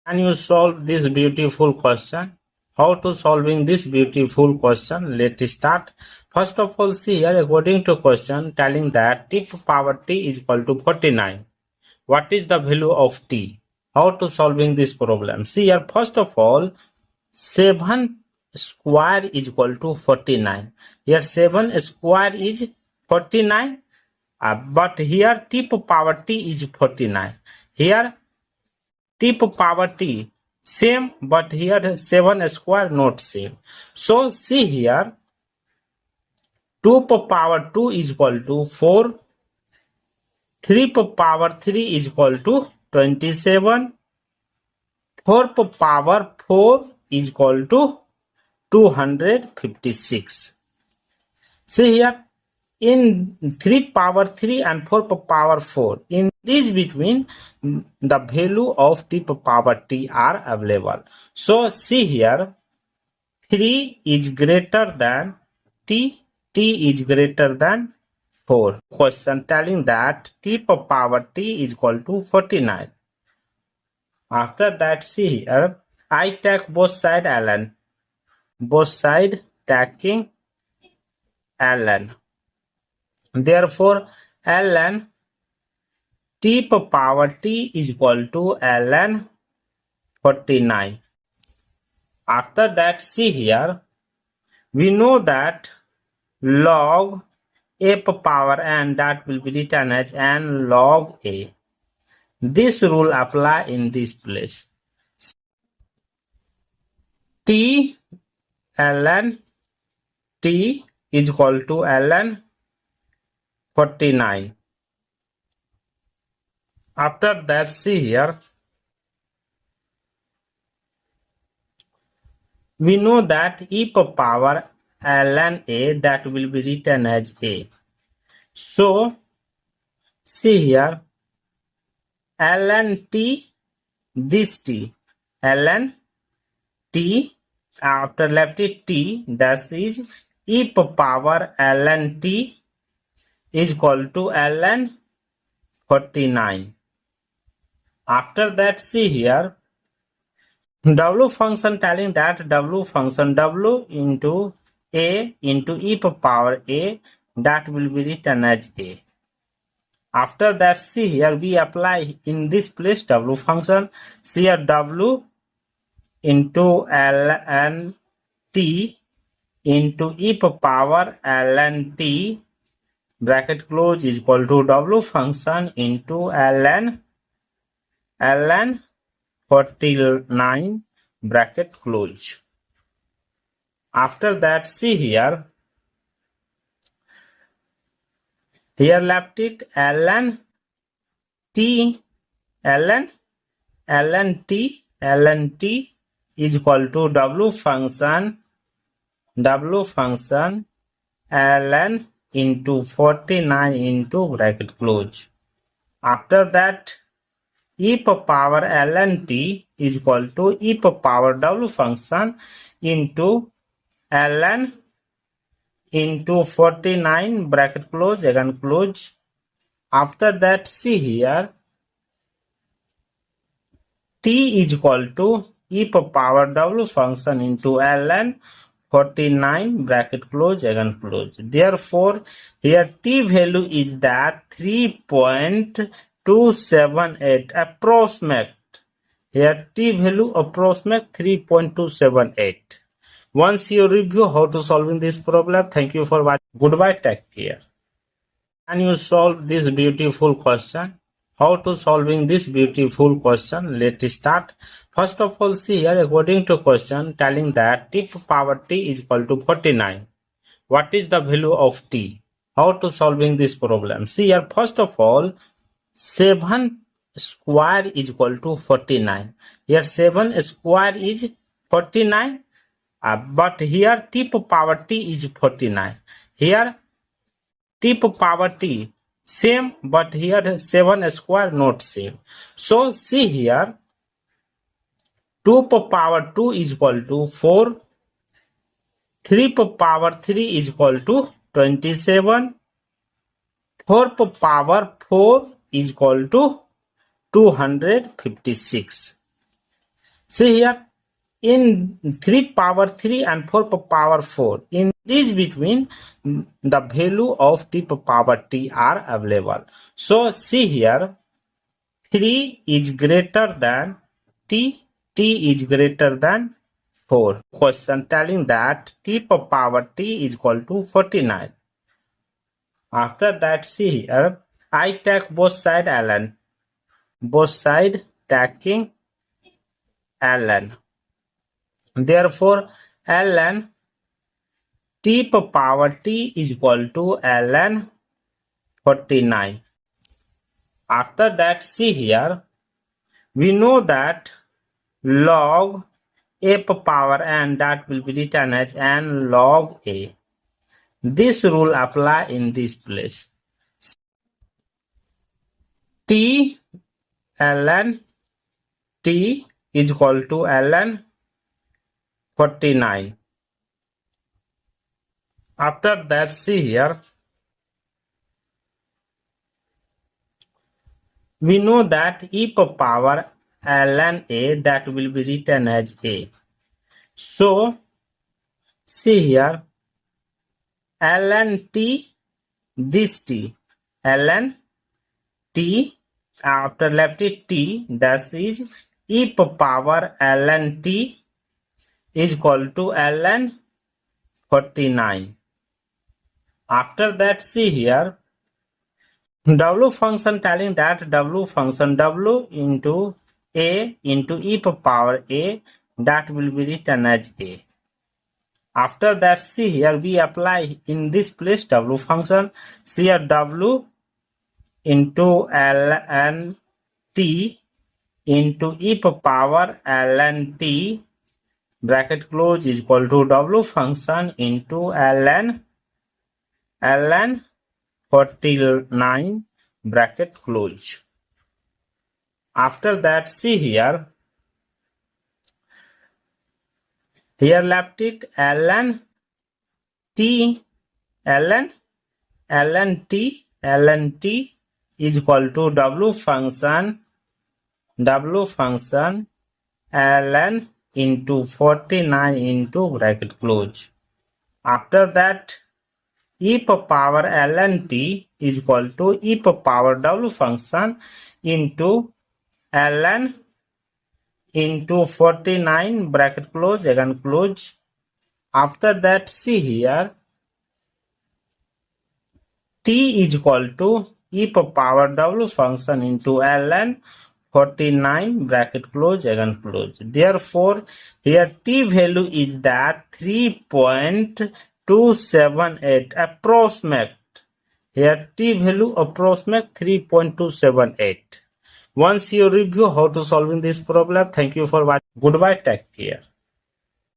Can you solve this beautiful question? How to solving this beautiful question? Let's start. First of all, see here, according to question telling that t power t is equal to 49. What is the value of t? How to solving this problem? See here, first of all, 7 square is equal to 49. Here 7 square is 49, but here t power t is 49. Here t power t same, but here 7 square not same. So see here, 2 power 2 is equal to 4, 3 power 3 is equal to 27, 4 power 4 is equal to 256. See here, in 3 power 3 and 4 power 4, in this between the value of t power t are available. So see here, 3 is greater than t is greater than 4. Question telling that t power t is equal to 49. After that, see here, I take both side ln. Both side taking ln. Therefore, ln t power t is equal to ln 49. After that, see here, we know that log a power n, that will be written as n log a. This rule apply in this place. T ln t is equal to ln 49. After that, see here, we know that e power ln a, that will be written as a. So see here, ln t, this t, ln t, after left it t, that is e power ln t is equal to ln 49. After that, see here, w function telling that w function w into a into e power a, that will be written as a. After that, see here, we apply in this place w function. See here, w into ln t into e power ln t, bracket close, is equal to w function into ln 49, bracket close. After that, see here, left it ln t is equal to w function ln into 49 into bracket close. After that, e power ln t is equal to e power w function into ln into 49, bracket close, again close. After that, see here, t is equal to e power w function into ln 49, bracket close, again close. Therefore, here t value is that 3.278 approximate. Here t value approximate 3.278. Once you review how to solving this problem, thank you for watching. Goodbye, take care. Can you solve this beautiful question? How to solving this beautiful question? Let's start. First of all, see here, according to question telling that t power t is equal to 49. What is the value of t? How to solving this problem? See here, first of all, 7 square is equal to 49. Here 7 square is 49, but here t power t is 49. Here t power t same, but here 7 square not same. So see here, 2 power 2 is equal to 4, 3 power 3 is equal to 27, 4 power 4 is equal to 256. See here, in 3 power 3 and 4 power 4, in this between, the value of t power t are available. So see here, 3 is greater than t, t is greater than 4. Question telling that t power t is equal to 49. After that, see here, I take both side ln, both side taking ln. Therefore, ln t power t is equal to ln 49. After that, see here, we know that log a power n, that will be written as n log a. This rule apply in this place. T ln t is equal to ln 49. After that, see here, we know that e power ln a, that will be written as a. So see here, ln t, this t, ln t, after left it t, that is e power ln t is equal to ln 49. After that, see here, w function telling that w function w into a into e power a, that will be written as a. After that, see here, we apply in this place w function. See here, w into ln t into e power ln t, bracket close, is equal to w function into ln 49, bracket close. After that, see here, left it ln t, ln t is equal to w function ln into 49 into bracket close. After that, e power ln t is equal to e power w function into ln into 49, bracket close, again close. After that, see here, t is equal to e power w function into ln 49, bracket close, again close. Therefore, here t value is that 3.278 approximate. Here t value approximate 3.278. Once you review how to solving this problem, thank you for watching. Goodbye, take care.